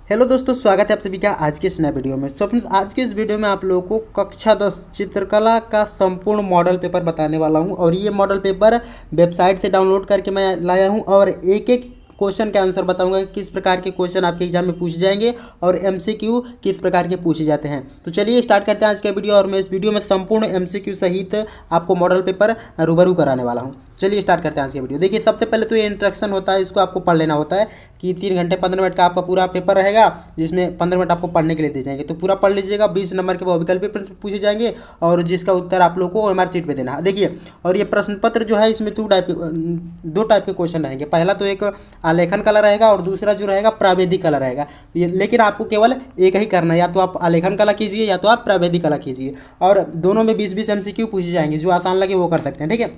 Hello दोस्तों, स्वागत है आप सभी का आज के इस नए वीडियो में। सो फ्रेंड्स, आज के इस वीडियो में आप लोगों को कक्षा 10 चित्रकला का संपूर्ण मॉडल पेपर बताने वाला हूं। और ये मॉडल पेपर वेबसाइट से डाउनलोड करके मैं लाया हूं और एक एक क्वेश्चन का आंसर बताऊंगा कि किस प्रकार के क्वेश्चन आपके एग्जाम में पूछे जाएंगे और एमसीक्यू किस प्रकार के पूछे जाते हैं। तो चलिए स्टार्ट करते हैं आज का वीडियो। और मैं इस वीडियो में संपूर्ण एमसीक्यू सहित आपको मॉडल पेपर रूबरू कराने वाला हूं। चलिए स्टार्ट करते हैं आज का वीडियो। देखिए, सबसे पहले तो ये इंस्ट्रक्शन होता है, इसको आपको पढ़ लेना होता है कि 3 घंटे 15 मिनट का आपका पूरा पेपर रहेगा, जिसमें 15 मिनट आपको पढ़ने के लिए दे जाएंगे। तो पूरा पढ़ लीजिएगा। 20 नंबर के वो विकल्प पूछे जाएंगे और जिसका उत्तर आप लोग को ओएमआर शीट पे देना है। देखिए, और ये प्रश्न पत्र जो है, इसमें दो टाइप के क्वेश्चन रहेंगे। पहला तो एक आलेखन कला रहेगा और दूसरा जो रहेगा प्रावैधिक कला रहेगा। लेकिन आपको केवल एक ही करना है, या तो आप आलेखन कला कीजिए या तो आप प्रावैधिक कला कीजिए। और दोनों में 20-20 एमसीक्यू पूछे जाएंगे। जो आसान लगे वो कर सकते हैं, ठीक है।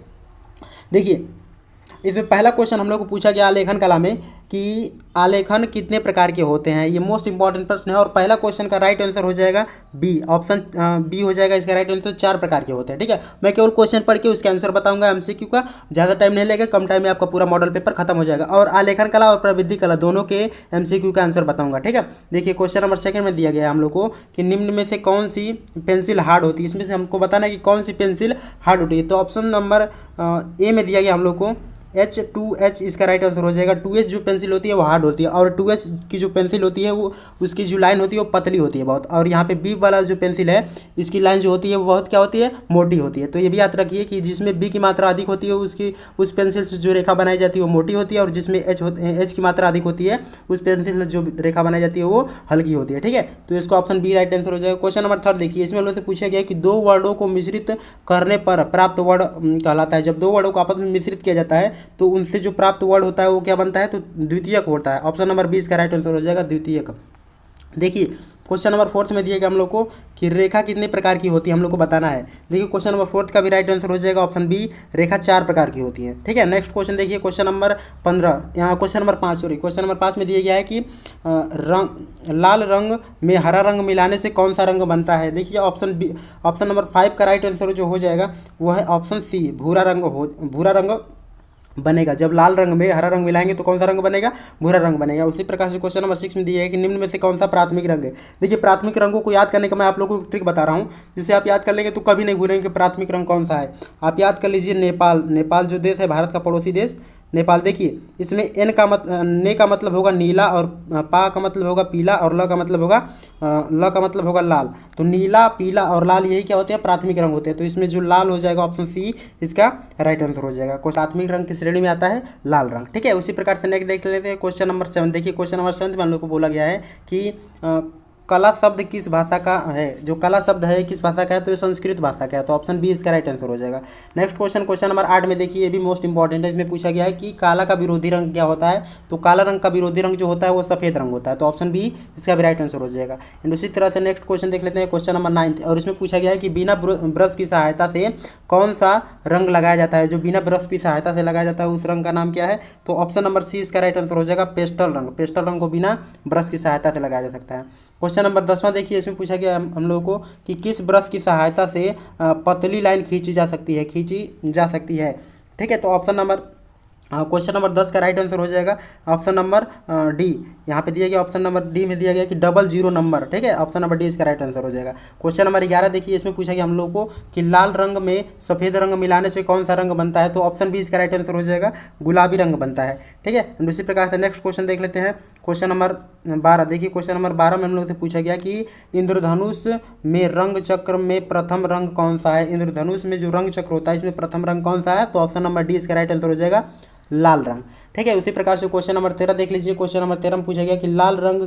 देखिए, इसमें पहला क्वेश्चन हम लोग को पूछा गया आलेखन कला में कि आलेखन कितने प्रकार के होते हैं। ये मोस्ट इंपॉर्टेंट प्रश्न है और पहला क्वेश्चन का राइट आंसर हो जाएगा बी, ऑप्शन बी हो जाएगा इसका राइट आंसर। 4 प्रकार के होते हैं, ठीक है। मैं केवल क्वेश्चन पढ़ के उसके आंसर बताऊंगा एमसीक्यू का। ज़्यादा टाइम नहीं लगेगा, कम टाइम में आपका पूरा मॉडल पेपर खत्म हो जाएगा। और आलेखन कला और प्रावैधिक कला दोनों के एमसीक्यू का आंसर बताऊंगा, ठीक है। देखिए, क्वेश्चन नंबर 2 में दिया गया है हम लोग को कि निम्न में से कौन सी पेंसिल हार्ड होती है। इसमें से हमको बताना है कि कौन सी पेंसिल हार्ड होती है। तो ऑप्शन नंबर ए में दिया गया हम लोग को H2H इसका राइट आंसर हो जाएगा। 2H जो पेंसिल होती है वो हार्ड होती है और 2H की जो पेंसिल होती है वो उसकी जो लाइन होती है वो पतली होती है बहुत। और यहाँ पे बी वाला जो पेंसिल है, इसकी लाइन जो होती है वो बहुत क्या होती है, मोटी होती है। तो ये भी याद रखिए कि जिसमें बी की मात्रा अधिक होती है उसकी उस पेंसिल से जो रेखा बनाई जाती है वो मोटी होती है, और जिसमें एच की मात्रा अधिक होती है उस पेंसिल से जो रेखा बनाई जाती है वो हल्की होती है, ठीक है। तो इसको ऑप्शन बी राइट आंसर हो जाएगा। क्वेश्चन नंबर 3 देखिए, इसमें हम लोग से पूछा गया कि 2 वर्डों को मिश्रित करने पर प्राप्त वर्ड कहलाता है। जब 2 वर्डों को आपस में मिश्रित किया जाता है तो उनसे जो प्राप्त वर्ड होता है वो क्या बनता है, तो द्वितीयक होता है। ऑप्शन नंबर 20 का राइट आंसर हो जाएगा द्वितीयक। देखिए, क्वेश्चन नंबर 4 में दिएगा हम लोग को कि रेखा कितने प्रकार की होती है, हम लोग को बताना है। देखिए, क्वेश्चन नंबर 4 का भी राइट आंसर हो जाएगा ऑप्शन बी, रेखा 4 प्रकार की होती है, ठीक है। नेक्स्ट क्वेश्चन देखिए, क्वेश्चन नंबर 15 यहाँ क्वेश्चन नंबर 5 में दिया गया है कि लाल रंग में हरा रंग मिलाने से कौन सा रंग बनता है। देखिए, ऑप्शन नंबर 5 का राइट आंसर जो हो जाएगा वो है ऑप्शन सी, भूरा रंग बनेगा। जब लाल रंग में हरा रंग मिलाएंगे तो कौन सा रंग बनेगा, भूरा रंग बनेगा। उसी प्रकार से क्वेश्चन नंबर 6 में दिया है कि निम्न में से कौन सा प्राथमिक रंग है। देखिए, प्राथमिक रंगों को याद करने का मैं आप लोगों को ट्रिक बता रहा हूँ, जिसे आप याद कर लेंगे तो कभी नहीं भूलेंगे कि प्राथमिक रंग कौन सा है। आप याद कर लीजिए नेपाल जो देश है, भारत का पड़ोसी देश नेपाल। देखिए, इसमें ने का मतलब होगा नीला और पा का मतलब होगा पीला और ल का मतलब होगा लाल। तो नीला, पीला और लाल यही क्या होते हैं, प्राथमिक रंग होते हैं। तो इसमें जो लाल हो जाएगा ऑप्शन सी इसका राइट आंसर हो जाएगा। प्राथमिक रंग की श्रेणी में आता है लाल रंग, ठीक है। उसी प्रकार से नेक्स्ट देख लेते हैं क्वेश्चन नंबर 7। देखिए, क्वेश्चन नंबर 7 में हम लोग को बोला गया है कि कला शब्द किस भाषा का है। जो कला शब्द है किस भाषा का है, तो ये संस्कृत भाषा का है। तो ऑप्शन बी इसका राइट आंसर हो जाएगा। नेक्स्ट क्वेश्चन नंबर 8 में देखिए, ये भी मोस्ट इंपॉर्टेंट है। इसमें पूछा गया है कि काला का विरोधी रंग क्या होता है। तो काला रंग का विरोधी रंग जो होता है वो सफेद रंग होता है। तो ऑप्शन बी इसका भी राइट आंसर हो जाएगा। एंड उसी तरह से नेक्स्ट क्वेश्चन देख लेते हैं, क्वेश्चन नंबर 9। और इसमें पूछा गया है कि बिना ब्रश की सहायता से कौन सा रंग लगाया जाता है। जो बिना ब्रश की सहायता से लगाया जाता है उस रंग का नाम क्या है। तो ऑप्शन नंबर सी इसका राइट आंसर हो जाएगा पेस्टल रंग को बिना ब्रश की सहायता से लगाया जा सकता है। क्वेश्चन नंबर 10वां देखिए, इसमें पूछा गया हम लोगों को कि किस ब्रश की सहायता से पतली लाइन खींची जा सकती है, ठीक है। तो ऑप्शन नंबर क्वेश्चन नंबर 10 का राइट आंसर हो जाएगा ऑप्शन नंबर डी। यहाँ पे दिया गया ऑप्शन नंबर डी में दिया गया कि 00 नंबर, ठीक है। ऑप्शन नंबर डी इसका राइट आंसर हो जाएगा। क्वेश्चन नंबर 11 देखिए, इसमें पूछा गया हम लोग को कि लाल रंग में सफ़ेद रंग मिलाने से कौन सा रंग बनता है। तो ऑप्शन बी इसका राइट आंसर हो जाएगा गुलाबी रंग बनता है, ठीक है। उसी प्रकार से नेक्स्ट क्वेश्चन देख लेते हैं, क्वेश्चन नंबर 12। देखिए, क्वेश्चन नंबर 12 में हम लोग से पूछा गया कि इंद्रधनुष में रंग चक्र में प्रथम रंग कौन सा है। इंद्रधनुष में जो रंग चक्र होता है इसमें प्रथम रंग कौन सा है। तो ऑप्शन नंबर डी इसका राइट आंसर हो जाएगा लाल रंग, ठीक है। उसी प्रकार से क्वेश्चन नंबर 13 देख लीजिए। क्वेश्चन नंबर 13 में पूछा गया कि लाल रंग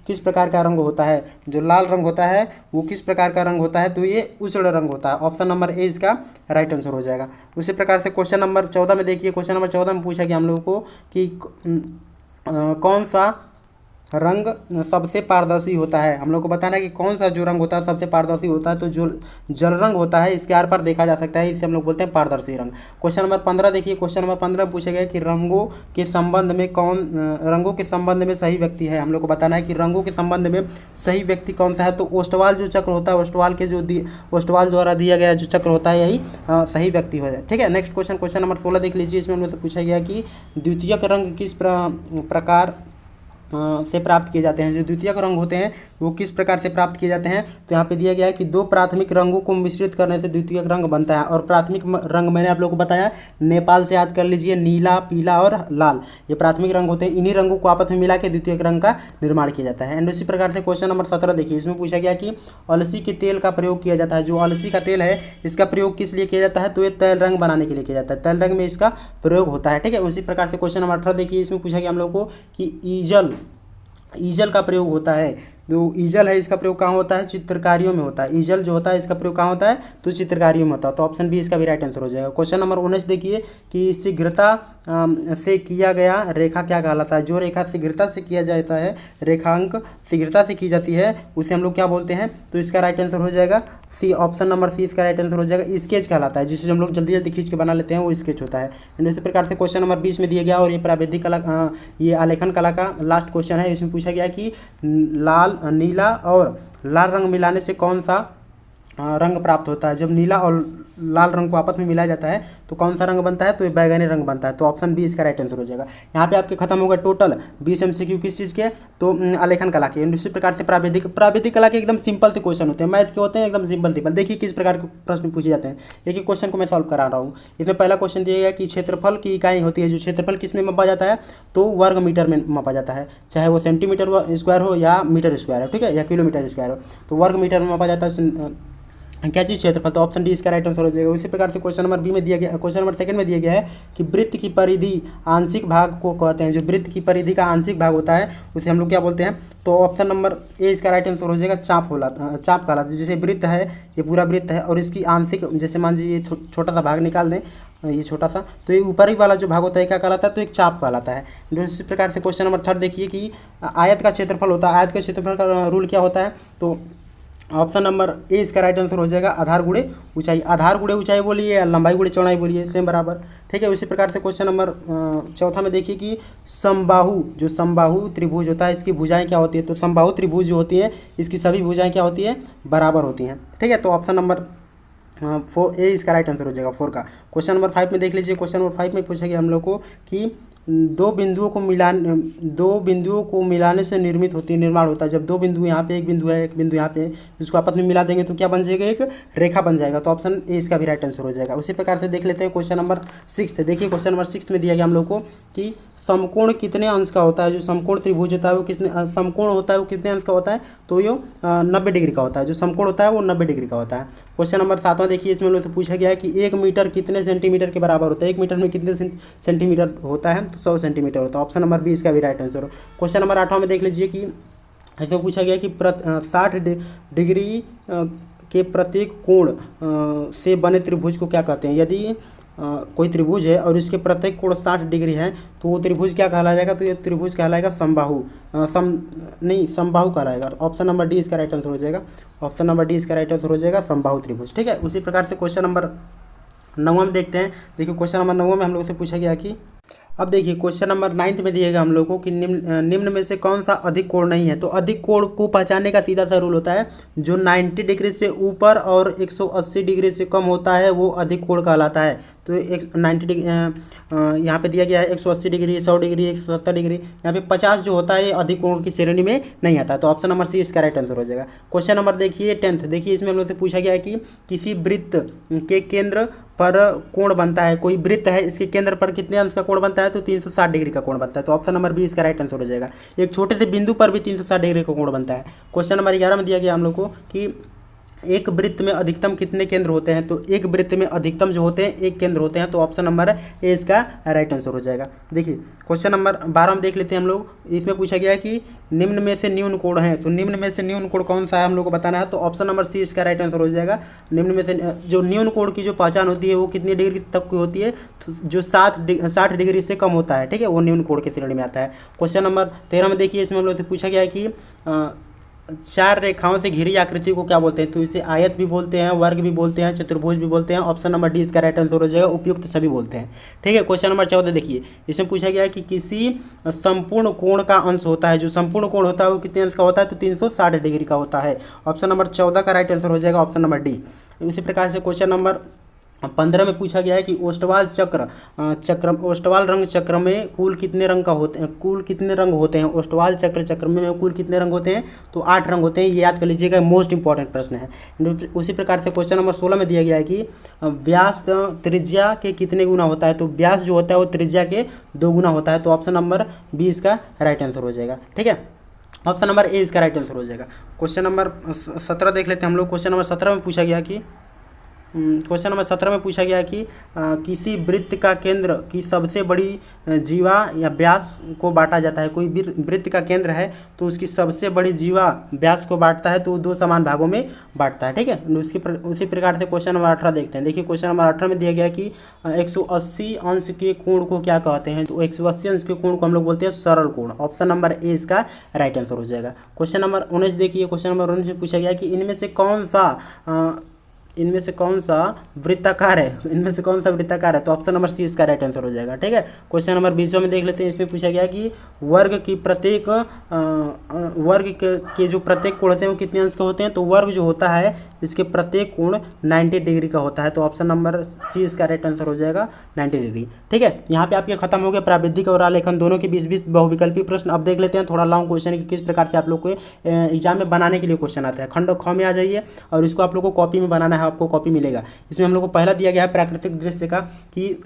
किस प्रकार का रंग होता है। जो लाल रंग होता है वो किस प्रकार का रंग होता है। तो ये उष्ण रंग होता है। ऑप्शन नंबर ए इसका राइट आंसर हो जाएगा। उसी प्रकार से क्वेश्चन नंबर 14 में देखिए, क्वेश्चन नंबर 14 में पूछा गया हम लोगों को कि कौन सा रंग सबसे पारदर्शी होता है। हम लोग को बताना है कि कौन सा जो रंग होता है सबसे पारदर्शी होता है। तो जो जल रंग होता है इसके आर पार देखा जा सकता है, इसे हम लोग बोलते हैं पारदर्शी रंग। क्वेश्चन नंबर 15 देखिए, क्वेश्चन नंबर 15 में पूछा गया कि रंगों के संबंध में सही व्यक्ति है। हम लोग को बताना है कि रंगों के संबंध में सही व्यक्ति कौन सा है। तो ओस्टवाल जो चक्र होता है, ओस्टवाल द्वारा दिया गया जो चक्र होता है यही सही व्यक्ति हो जाए, ठीक है। नेक्स्ट क्वेश्चन नंबर 16 देख लीजिए। इसमें हम लोग से पूछा गया कि द्वितीयक रंग किस प्रकार से प्राप्त किए जाते हैं। जो द्वितीयक रंग होते हैं वो किस प्रकार से प्राप्त किए जाते हैं, तो यहाँ पे दिया गया है कि 2 प्राथमिक रंगों को मिश्रित करने से द्वितीयक रंग बनता है। और प्राथमिक रंग मैंने आप लोगों को बताया, नेपाल से याद कर लीजिए, नीला, पीला और लाल, ये प्राथमिक रंग होते हैं। इन्हीं रंगों को आपस में मिला के द्वितीयक रंग का निर्माण किया जाता है। एंड उसी प्रकार से क्वेश्चन नंबर 17 देखिए, इसमें पूछा गया कि अलसी के तेल का प्रयोग किया जाता है। जो अलसी का तेल है इसका प्रयोग किस लिए किया जाता है, तो ये तेल रंग बनाने के लिए किया जाता है, तेल रंग में इसका प्रयोग होता है। ठीक है, उसी प्रकार से क्वेश्चन नंबर 18 देखिए, इसमें पूछा गया हम लोग को कि ईजल का प्रयोग होता है। जो ईजल है इसका प्रयोग कहाँ होता है, चित्रकारियों में होता है। ईजल जो होता है इसका प्रयोग कहाँ होता है, तो चित्रकारियों में होता है। तो ऑप्शन बी इसका भी राइट आंसर हो जाएगा। क्वेश्चन नंबर 19 देखिए कि शीघ्रता से किया गया रेखा क्या कहलाता है। जो रेखा शीघ्रता से किया जाता है, रेखांक शीघ्रता से की जाती है, उसे हम लोग क्या बोलते हैं, तो इसका राइट आंसर हो जाएगा सी, ऑप्शन नंबर सी इसका राइट आंसर हो जाएगा। स्केच कहलाता है, जिसे हम लोग जल्दी जल्दी खींच के बना लेते हैं, वो स्केच होता है। एंड इसी प्रकार से क्वेश्चन नंबर 20 में दिया गया, और ये प्रावैधिक कला, ये आलेखन कला का लास्ट क्वेश्चन है। इसमें पूछा गया कि लाल, नीला और लाल रंग मिलाने से कौन सा रंग प्राप्त होता है। जब नीला और लाल रंग को आपस में मिलाया जाता है तो कौन सा रंग बनता है, तो ये बैगनी रंग बनता है। तो ऑप्शन बी इसका राइट आंसर हो जाएगा। यहाँ पे आपके खत्म हो गए टोटल 20 MCQ किस चीज़ के, तो आलेखन कला के। इसी प्रकार से प्रावैधिक कला के एकदम सिंपल से क्वेश्चन होते हैं, मैथ के होते हैं एकदम सिंपल। देखिए किस प्रकार के प्रश्न पूछे जाते हैं। एक एक क्वेश्चन को मैं सॉल्व करा रहा हूँ। इसमें पहला क्वेश्चन दिया गया कि क्षेत्रफल की इकाई होती है। जो क्षेत्रफल किस में मापा जाता है, तो वर्ग मीटर में मापा जाता है, चाहे वो सेंटीमीटर स्क्वायर हो या मीटर स्क्वायर हो, ठीक है, या किलोमीटर स्क्वायर हो, तो वर्ग मीटर में मापा जाता है क्या चीज़, क्षेत्रफल। तो ऑप्शन डी इसका राइट आंसर हो जाएगा। उसी प्रकार से क्वेश्चन नंबर बी में दिया गया, क्वेश्चन नंबर सेकंड में दिया गया है कि वृत्त की परिधि आंशिक भाग को कहते हैं। जो वृत्त की परिधि का आंशिक भाग होता है उसे हम लोग क्या बोलते हैं, तो ऑप्शन नंबर ए इसका राइट आंसर हो जाएगा, चाप कहलाता है। जैसे वृत्त है, ये पूरा वृत्त है और इसकी आंशिक, जैसे मान लीजिए ये छोटा सा भाग निकाल दें, ये छोटा सा, तो ये ऊपरी वाला जो भाग होता है क्या कहलाता है, तो एक चाप कहलाता है। इसी प्रकार से क्वेश्चन नंबर 3 देखिए कि आयत का क्षेत्रफल होता है। आयत का क्षेत्रफल का रूल क्या होता है, तो ऑप्शन नंबर ए इसका राइट आंसर हो जाएगा, आधार गुणे ऊंचाई। आधार गुणे ऊंचाई बोलिए या लंबाई गुणे चौड़ाई बोलिए, सेम बराबर। ठीक है, उसी प्रकार से क्वेश्चन नंबर 4 में देखिए कि समबाहु, जो समबाहु त्रिभुज होता है, इसकी भुजाएं क्या होती है, तो समबाहु त्रिभुज जो होती है इसकी सभी भुजाएं क्या होती है, बराबर होती हैं। ठीक है, तो ऑप्शन नंबर 4 ए इसका राइट आंसर हो जाएगा 4 का। क्वेश्चन नंबर 5 में देख लीजिए। क्वेश्चन नंबर 5 में पूछा गया हम लोग को कि दो बिंदुओं को मिलाने से निर्माण होता है। जब दो बिंदु, यहाँ पे एक बिंदु है, एक बिंदु यहाँ पे, इसको आपस में मिला देंगे तो क्या बन जाएगा, एक रेखा बन जाएगा। तो ऑप्शन ए इसका भी राइट आंसर हो जाएगा। उसी प्रकार से देख लेते हैं क्वेश्चन नंबर 6। देखिए क्वेश्चन नंबर 6 में दिया गया हम लोग को कि समकोण कितने अंश का होता है। जो समकोण त्रिभुज होता है वो समकोण होता है वो कितने अंश का होता है, तो ये 90 डिग्री का होता है। जो समकोण होता है वो 90 डिग्री का होता है। क्वेश्चन नंबर 7 देखिए, इसमें लोग से पूछा गया है कि 1 मीटर कितने सेंटीमीटर के बराबर होता है। 1 मीटर में कितने सेंटीमीटर होता है, तो 100 सेंटीमीटर होता है। ऑप्शन नंबर बी इसका भी राइट आंसर हो। क्वेश्चन नंबर 8 में देख लीजिए कि ऐसे पूछा गया कि 60 डिग्री के प्रत्येक कोण से बने त्रिभुज को क्या कहते हैं। यदि कोई त्रिभुज है और इसके प्रत्येक कोण 60 डिग्री है तो वो त्रिभुज क्या कहला जाएगा, तो ये त्रिभुज कहलाएगा समबाहु, समबाहु कहलाएगा। ऑप्शन नंबर डी इसका राइट आंसर हो जाएगा। ऑप्शन नंबर डी इसका राइट आंसर हो जाएगा, समबाहु त्रिभुज। ठीक है, उसी प्रकार से क्वेश्चन नंबर 9 में देखते हैं। देखिए क्वेश्चन नंबर 9 में हम लोग से पूछा गया कि, अब देखिए क्वेश्चन नंबर 9 में दिएगा हम लोग को कि निम्न में से कौन सा अधिक कोण नहीं है। तो अधिक कोण को पहचानने का सीधा सा रूल होता है, जो 90 डिग्री से ऊपर और 180 डिग्री से कम होता है वो अधिक कोण कहलाता है। तो 90 डिग्री यहाँ पे दिया गया है, 180 डिग्री, 100 डिग्री, 170 डिग्री, यहाँ पे 50 जो होता है ये अधिक कोण की श्रेणी में नहीं आता। तो ऑप्शन नंबर सी इसका राइट आंसर हो जाएगा। क्वेश्चन नंबर देखिए 10। देखिए इसमें हम लोग से पूछा गया है कि किसी वृत्त के केंद्र पर कोण बनता है। कोई वृत्त है, इसके केंद्र पर कितने अंश का कोण बनता है, तो 360 डिग्री का कोण बनता है। तो ऑप्शन नंबर बी इसका राइट आंसर हो जाएगा। एक छोटे से बिंदु पर भी 360 डिग्री का कोण बनता है। क्वेश्चन नंबर 11 में दिया गया हम लोग को कि एक वृत्त में अधिकतम कितने केंद्र होते हैं। तो एक वृत्त में अधिकतम जो होते हैं एक केंद्र होते हैं। तो ऑप्शन नंबर ए इसका राइट आंसर हो जाएगा। देखिए क्वेश्चन नंबर 12 में देख लेते हैं हम लोग। इसमें पूछा गया है कि निम्न में से न्यून कोण है। तो निम्न में से न्यून कोण कौन सा है हम लोग को बताना है। तो ऑप्शन नंबर सी इसका राइट आंसर हो जाएगा। निम्न में से जो न्यून कोण की जो पहचान होती है वो कितनी डिग्री तक की होती है, तो जो 60 डिग्री से कम होता है, ठीक है, वो न्यून कोण की श्रेणी में आता है। क्वेश्चन नंबर 13 में देखिए, इसमें हम लोग से पूछा गया है कि 4 रेखाओं से घिरी आकृति को क्या बोलते हैं। तो इसे आयत भी बोलते हैं, वर्ग भी बोलते हैं, चतुर्भुज भी बोलते हैं। ऑप्शन नंबर डी इसका राइट आंसर हो जाएगा। उपयुक्त सभी बोलते हैं। ठीक है, क्वेश्चन नंबर 14 देखिए, इसमें पूछा गया है कि किसी संपूर्ण कोण का अंश होता है। जो संपूर्ण कोण होता है वो कितने अंश का होता है, तो 360 डिग्री का होता है। ऑप्शन नंबर 14 का राइट आंसर हो जाएगा, ऑप्शन नंबर डी। इसी प्रकार से क्वेश्चन नंबर 15 में पूछा गया है कि ओस्टवाल ओस्टवाल रंग चक्र में कुल कितने रंग होते हैं ओस्टवाल चक्र में कुल कितने रंग होते हैं, तो 8 रंग होते हैं। ये याद कर लीजिएगा, मोस्ट इंपॉर्टेंट प्रश्न है। उसी प्रकार से क्वेश्चन नंबर 16 में दिया गया है कि व्यास त्रिज्या के कितने गुना होता है, तो व्यास जो होता है वो त्रिज्या के 2 गुना होता है। तो ऑप्शन नंबर बी इसका राइट आंसर हो जाएगा। ठीक है, ऑप्शन नंबर ए इसका राइट आंसर हो जाएगा। क्वेश्चन नंबर 17 देख लेते हैं हम लोग। क्वेश्चन नंबर 17 में पूछा गया कि किसी वृत्त का केंद्र की सबसे बड़ी जीवा या व्यास को बांटा जाता है। कोई वृत्त का केंद्र है तो उसकी सबसे बड़ी जीवा व्यास को बांटता है, तो वो 2 समान भागों में बांटता है। ठीक है, उसी प्रकार से क्वेश्चन नंबर 18 देखते हैं। देखिए क्वेश्चन नंबर 18 में दिया गया कि 180 अंश के कोण को क्या कहते हैं, तो 180 अंश के कोण को हम लोग बोलते हैं सरल कोण। ऑप्शन नंबर ए इसका राइट आंसर हो जाएगा। क्वेश्चन नंबर 19 देखिए। क्वेश्चन नंबर 19 में पूछा गया कि इनमें से कौन सा वृत्ताकार है, तो ऑप्शन नंबर सी इसका राइट आंसर हो जाएगा। ठीक है, क्वेश्चन नंबर 20 में देख लेते हैं। इसमें पूछा गया कि वर्ग के जो प्रत्येक कोण होते हैं वो कितने अंश के होते हैं, तो वर्ग जो होता है इसके प्रत्येक कोण 90 डिग्री का होता है। तो ऑप्शन नंबर सी इसका राइट आंसर हो जाएगा 90 डिग्री। ठीक है, यहाँ पे आपके खत्म हो गया प्राविधिक और आलेखन दोनों के 20-20 बहुविकल्पी प्रश्न। अब देख लेते हैं थोड़ा लॉन्ग क्वेश्चन कि किस प्रकार से आप लोग को एग्जाम में बनाने के लिए क्वेश्चन आता है। खंड ख में आ जाइए और इसको आप लोग को कॉपी में बनाना है, आपको कॉपी मिलेगा। इसमें हम लोग को पहला दिया गया है प्राकृतिक दृश्य का कि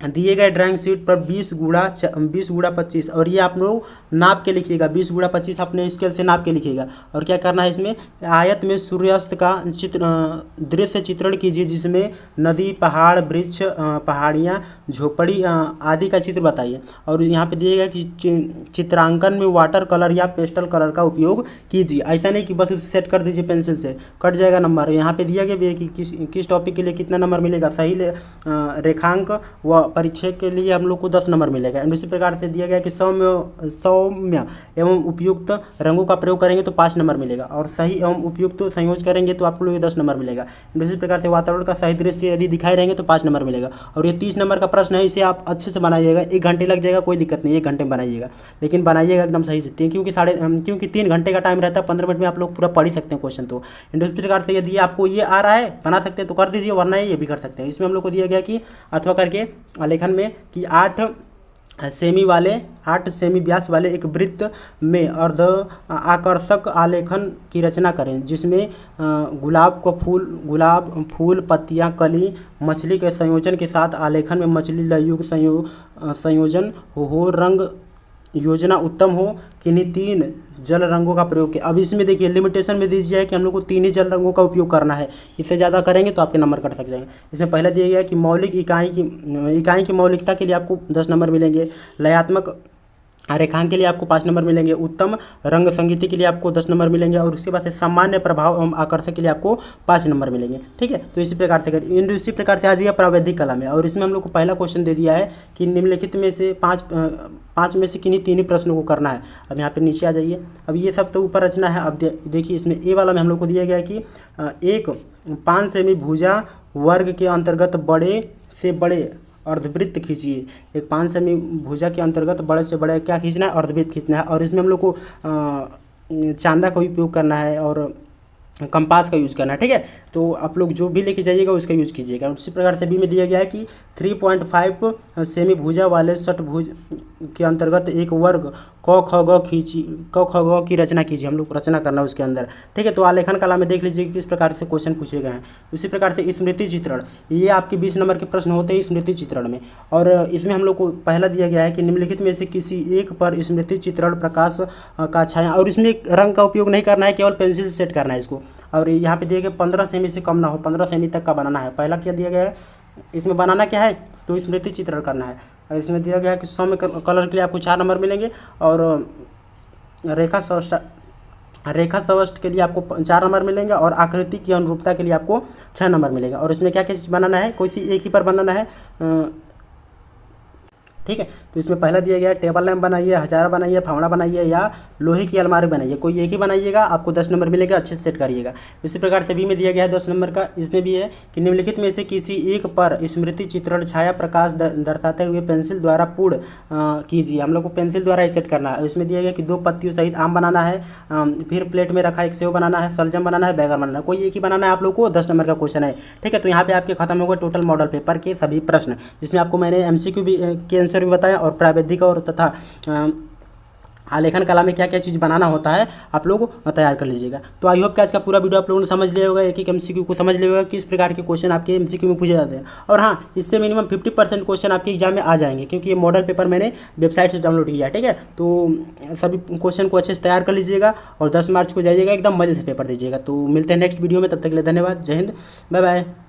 दिए गए ड्राइंग शीट पर 20 गुणा 25 और ये आप लोग नाप के लिखिएगा। 20 गुणा 25 अपने स्केल से नाप के लिखिएगा। और क्या करना है, इसमें आयत में सूर्यास्त का दृश्य चित्रण कीजिए, जिसमें नदी, पहाड़, वृक्ष, पहाड़ियाँ, झोपड़ी आदि का चित्र बताइए। और यहाँ पे दिएगा कि चित्रांकन में वाटर कलर या पेस्टल कलर का उपयोग कीजिए। ऐसा नहीं कि बस उसे सेट कर दीजिए पेंसिल से, कट जाएगा नंबर। यहाँ पे दिया गया भी है कि किस टॉपिक के लिए कितना नंबर मिलेगा। सही रेखांक व परिच्छेद के लिए हम लोग को 10 नंबर मिलेगा। एंड उसी प्रकार से दिया गया कि सौम्य एवं उपयुक्त रंगों का प्रयोग करेंगे तो 5 नंबर मिलेगा, और सही एवं उपयुक्त संयोज करेंगे तो आप लोग 10 नंबर मिलेगा। एंड उसी प्रकार से वातावरण का सही दृश्य यदि दिखाए रहेंगे तो 5 नंबर मिलेगा। और ये 30 नंबर का प्रश्न है, इसे आप अच्छे से बनाइएगा। 1 घंटे लग जाएगा, कोई दिक्कत नहीं, 1 घंटे में बनाइएगा, लेकिन बनाइएगा एकदम सही से, क्योंकि 3 घंटे का टाइम रहता है। 15 मिनट में आप लोग पूरा पढ़ ही सकते हैं क्वेश्चन। तो एंड उसी प्रकार से यदि आपको ये आ रहा है बना सकते हैं तो कर दीजिए, वरना ये भी कर सकते हैं। इसमें हम लोग को दिया गया कि अथवा करके आलेखन में कि 8 सेमी व्यास वाले एक वृत्त में अर्ध आकर्षक आलेखन की रचना करें, जिसमें गुलाब फूल, पत्तियां, कली, मछली के संयोजन के साथ आलेखन में मछली लयुग संयोजन हो। रंग योजना उत्तम हो, किन्हीं 3 जल रंगों का प्रयोग किया। अब इसमें देखिए लिमिटेशन में दीजिए है कि हम लोग को 3 ही जल रंगों का उपयोग करना है। इससे ज़्यादा करेंगे तो आपके नंबर कट सकते हैं। इसमें पहले दिया गया है कि मौलिक इकाई की मौलिकता के लिए आपको 10 नंबर मिलेंगे। लयात्मक रेखांक के लिए आपको 5 नंबर मिलेंगे। उत्तम रंग संगीति के लिए आपको 10 नंबर मिलेंगे। और उसके बाद से सामान्य प्रभाव एवं आकर्षक के लिए आपको 5 नंबर मिलेंगे। ठीक है, तो इसी प्रकार से इसी प्रकार से आ जाइए प्रावैधिक कला में। और इसमें हम लोग को पहला क्वेश्चन दे दिया है कि निम्नलिखित में से 5 में से किन्हीं 3 ही प्रश्नों को करना है। अब यहाँ पे नीचे आ जाइए। अब ये सब तो ऊपर रचना है। अब देखिए इसमें ए वाला में हम लोग को दिया गया है कि एक 5 सेमी भुजा वर्ग के अंतर्गत बड़े से बड़े अर्धवृत्त खींचिए। एक 5 सेमी भुजा के अंतर्गत बड़े से बड़े क्या खींचना है, अर्धवृत्त खींचना है। और इसमें हम लोग को चांदा का उपयोग करना है और कंपास का यूज़ करना है। ठीक है, तो आप लोग जो भी लेके जाइएगा उसका यूज़ कीजिएगा। उसी प्रकार से बी में दिया गया है कि 3.5 सेमी भुजा वाले षटभुज के अंतर्गत एक वर्ग क ख ग की रचना कीजिए। हम लोग रचना करना है उसके अंदर। ठीक है, तो आलेखन कला में देख लीजिए कि किस प्रकार से क्वेश्चन पूछे गए हैं। उसी प्रकार से स्मृति चित्रण, ये आपके 20 नंबर के प्रश्न होते हैं स्मृति चित्रण में। और इसमें हम लोग को पहला दिया गया है कि निम्नलिखित में से किसी एक पर स्मृति चित्रण प्रकाश का छाया, और इसमें रंग का उपयोग नहीं करना है, केवल पेंसिल से सेट करना है इसको। और यहाँ पे दिया गया 15 सेमी से कम ना हो, 15 सेमी तक का बनाना है। पहला क्या दिया गया है, इसमें बनाना क्या है, तो स्मृति चित्रण करना है। और इसमें दिया गया है कि सौम्य कलर के लिए आपको 4 नंबर मिलेंगे। और रेखा सवष्ट के लिए आपको 4 नंबर मिलेंगे। और आकृति की अनुरूपता के लिए आपको 6 नंबर मिलेगा। और इसमें क्या क्या चीज़ बनाना है, कोई सी एक ही पर बनाना है। ठीक है। तो इसमें पहला दिया गया है टेबल लैंप बनाइए, हजारा बनाइए, फावड़ा बनाइए या लोहे की अलमारी बनाइए, कोई एक ही बनाइएगा, आपको 10 नंबर मिलेगा, अच्छे से सेट करिएगा। इसी प्रकार से बी में दिया गया है 10 नंबर का, इसमें भी है कि निम्नलिखित में से किसी एक पर स्मृति चित्रण छाया प्रकाश दर्शाते हुए पेंसिल द्वारा पूर्ण कीजिए। हम लोग को पेंसिल द्वारा ही सेट करना है। इसमें दिया गया कि 2 पत्तियों सहित आम बनाना है, फिर प्लेट में रखा एक सेव बनाना है, शलजम बनाना है, बैगन बनाना है, कोई एक ही बनाना है आप लोग को। 10 नंबर का क्वेश्चन है, ठीक है। तो यहाँ पे आपके खत्म हो गए टोटल मॉडल पेपर के सभी प्रश्न, जिसमें आपको मैंने एमसीक्यू भी के आंसर भी बताया और प्रावैधिक और तथा आलेखन कला में क्या क्या चीज़ बनाना होता है आप लोग तैयार कर लीजिएगा। तो आई होप कि आज का पूरा वीडियो आप लोगों ने समझ लिया होगा, एक एक एमसीक्यू को समझ लिया होगा किस प्रकार के क्वेश्चन आपके एमसीक्यू में पूछे जाते हैं। और हाँ, इससे मिनिमम 50% क्वेश्चन आपके एग्जाम में आ जाएंगे, क्योंकि ये मॉडल पेपर मैंने वेबसाइट से डाउनलोड किया है, ठीक है। तो सभी क्वेश्चन को अच्छे से तैयार कर लीजिएगा और 10 मार्च को जाइएगा, एकदम मजे से पेपर दीजिएगा। तो मिलते हैं नेक्स्ट वीडियो में, तब तक के लिए धन्यवाद। जय हिंद, बाय बाय।